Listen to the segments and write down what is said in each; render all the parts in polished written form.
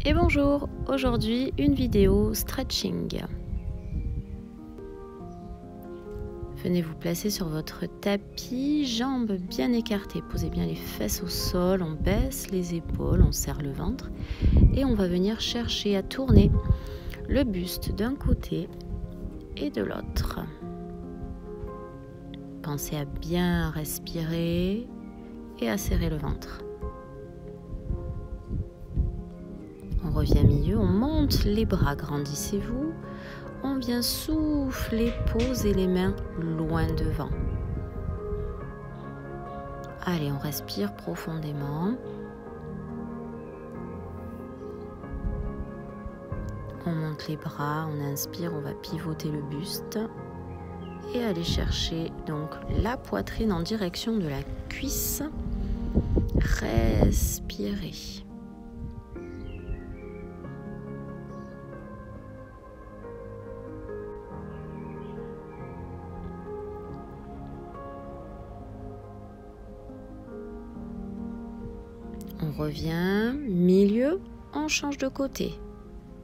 Et bonjour, aujourd'hui une vidéo stretching. Venez vous placer sur votre tapis, jambes bien écartées, posez bien les fesses au sol, on baisse les épaules, on serre le ventre et on va venir chercher à tourner le buste d'un côté et de l'autre. Pensez à bien respirer et à serrer le ventre. On revient milieu, on monte les bras, grandissez-vous. On vient souffler, poser les mains loin devant. Allez, on respire profondément. On monte les bras, on inspire, on va pivoter le buste. Et aller chercher donc la poitrine en direction de la cuisse. Respirez. On revient, milieu, on change de côté.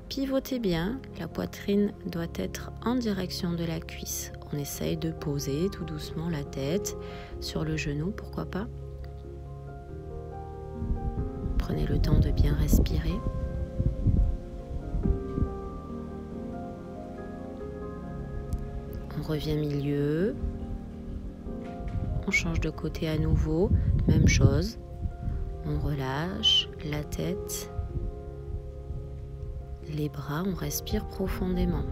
Pivotez bien, la poitrine doit être en direction de la cuisse. On essaye de poser tout doucement la tête sur le genou, pourquoi pas. Prenez le temps de bien respirer. On revient milieu. On change de côté à nouveau, même chose. On relâche la tête, les bras, on respire profondément.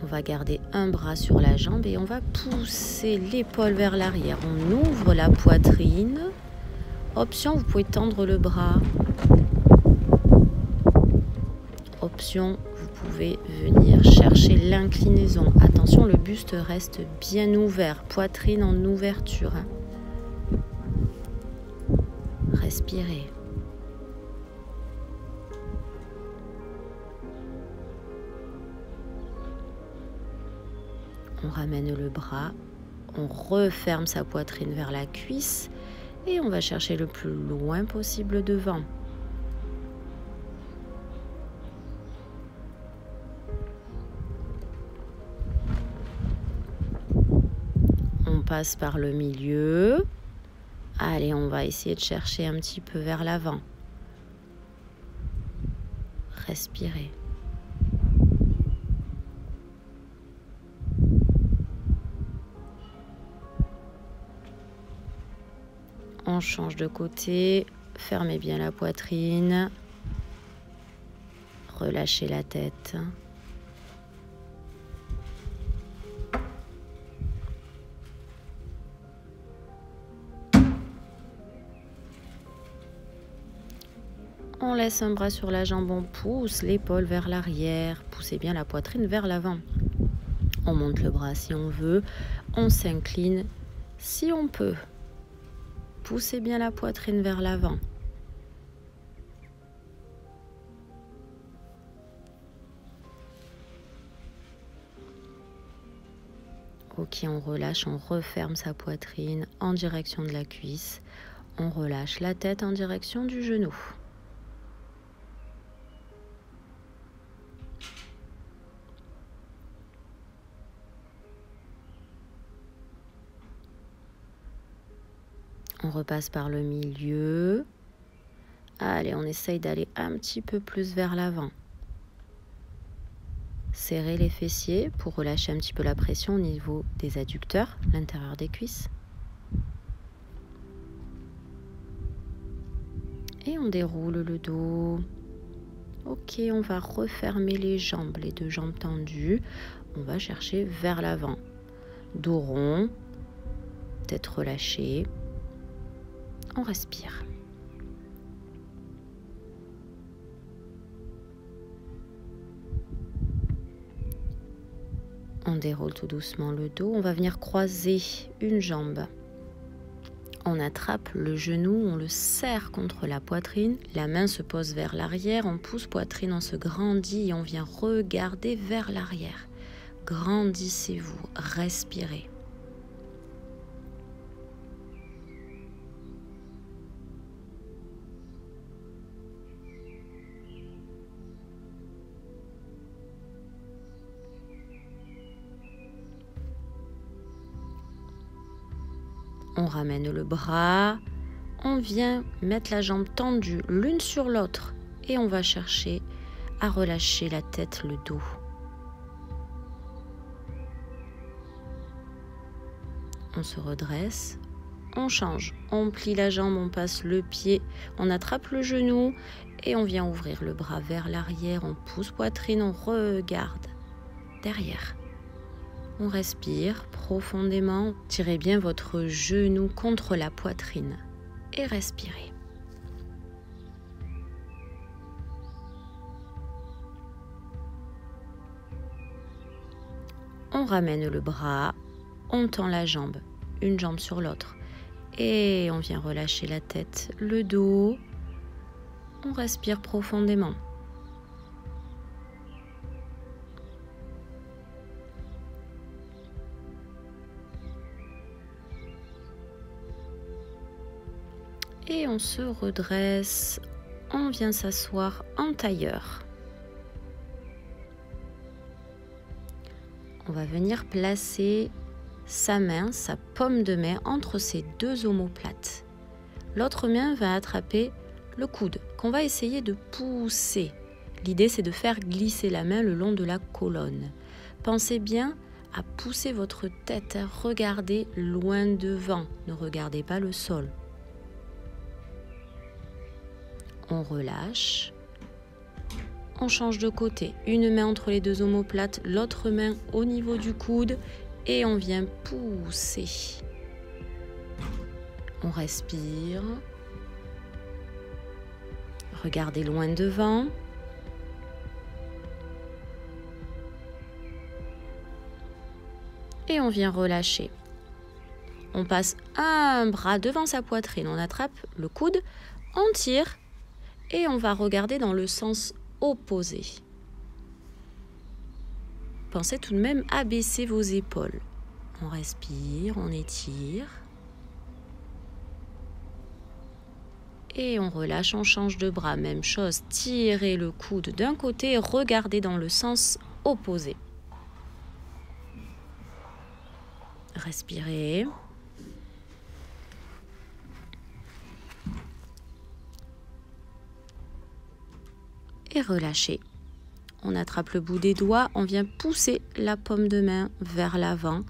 On va garder un bras sur la jambe et on va pousser l'épaule vers l'arrière. On ouvre la poitrine. Option, vous pouvez tendre le bras. Option, vous pouvez venir chercher l'inclinaison. Attention, le buste reste bien ouvert, poitrine en ouverture. Respirez. On ramène le bras, on referme sa poitrine vers la cuisse et on va chercher le plus loin possible devant. On passe par le milieu. Allez, on va essayer de chercher un petit peu vers l'avant. Respirez. On change de côté. Fermez bien la poitrine. Relâchez la tête. On laisse un bras sur la jambe, on pousse l'épaule vers l'arrière, poussez bien la poitrine vers l'avant. On monte le bras si on veut, on s'incline si on peut. Poussez bien la poitrine vers l'avant. Ok, on relâche, on referme sa poitrine en direction de la cuisse. On relâche la tête en direction du genou. On repasse par le milieu. Allez, on essaye d'aller un petit peu plus vers l'avant. Serrez les fessiers pour relâcher un petit peu la pression au niveau des adducteurs, l'intérieur des cuisses. Et on déroule le dos. Ok, on va refermer les jambes, les deux jambes tendues. On va chercher vers l'avant. Dos rond, tête relâchée. On respire. On déroule tout doucement le dos. On va venir croiser une jambe. On attrape le genou, on le serre contre la poitrine. La main se pose vers l'arrière. On pousse poitrine, on se grandit et on vient regarder vers l'arrière. Grandissez-vous, respirez. On ramène le bras, on vient mettre la jambe tendue l'une sur l'autre et on va chercher à relâcher la tête, le dos. On se redresse, on change, on plie la jambe, on passe le pied, on attrape le genou et on vient ouvrir le bras vers l'arrière, on pousse poitrine, on regarde derrière. On respire profondément, tirez bien votre genou contre la poitrine et respirez. On ramène le bras, on tend la jambe, une jambe sur l'autre et on vient relâcher la tête, le dos. On respire profondément. Et on se redresse, on vient s'asseoir en tailleur. On va venir placer sa main, sa paume de main entre ses deux omoplates. L'autre main va attraper le coude qu'on va essayer de pousser. L'idée c'est de faire glisser la main le long de la colonne. Pensez bien à pousser votre tête, regardez loin devant, ne regardez pas le sol. On relâche, on change de côté, une main entre les deux omoplates, l'autre main au niveau du coude et on vient pousser. On respire, regardez loin devant. Et on vient relâcher. On passe un bras devant sa poitrine, on attrape le coude, on tire. Et on va regarder dans le sens opposé. Pensez tout de même à baisser vos épaules. On respire, on étire. Et on relâche, on change de bras. Même chose, tirez le coude d'un côté, regardez dans le sens opposé. Respirez. Et relâchez. On attrape le bout des doigts, on vient pousser la paume de main vers l'avant,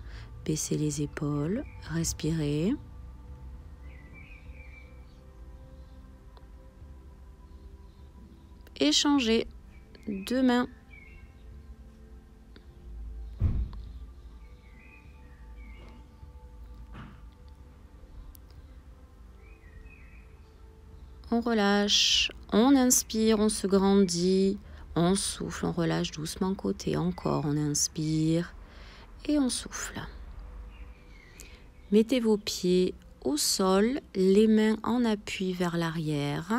baissez les épaules, respirez. Échangez deux mains. On relâche, on inspire, on se grandit, on souffle, on relâche doucement côté, encore on inspire et on souffle. Mettez vos pieds au sol, les mains en appui vers l'arrière.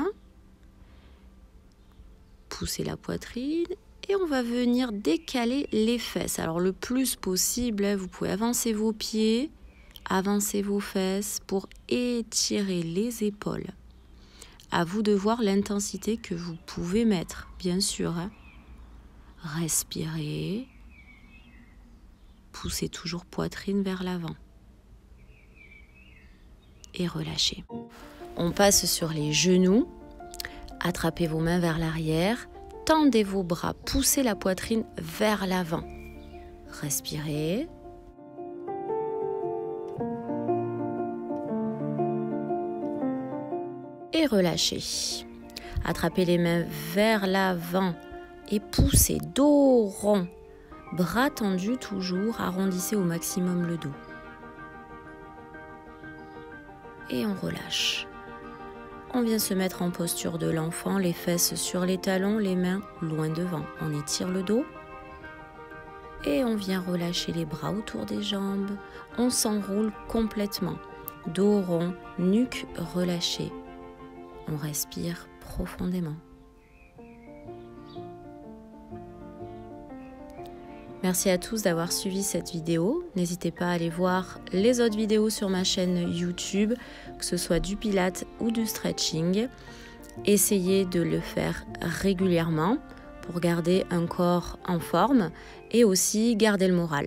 Poussez la poitrine et on va venir décaler les fesses. Alors le plus possible, vous pouvez avancer vos pieds, avancer vos fesses pour étirer les épaules. À vous de voir l'intensité que vous pouvez mettre, bien sûr. Respirez. Poussez toujours poitrine vers l'avant. Et relâchez. On passe sur les genoux. Attrapez vos mains vers l'arrière. Tendez vos bras. Poussez la poitrine vers l'avant. Respirez. Et relâchez. Attrapez les mains vers l'avant et poussez, dos rond, bras tendus toujours, arrondissez au maximum le dos. Et on relâche. On vient se mettre en posture de l'enfant, les fesses sur les talons, les mains loin devant. On étire le dos et on vient relâcher les bras autour des jambes. On s'enroule complètement. Dos rond, nuque relâchée. On respire profondément. Merci à tous d'avoir suivi cette vidéo. N'hésitez pas à aller voir les autres vidéos sur ma chaîne YouTube, que ce soit du pilates ou du stretching. Essayez de le faire régulièrement pour garder un corps en forme et aussi garder le moral.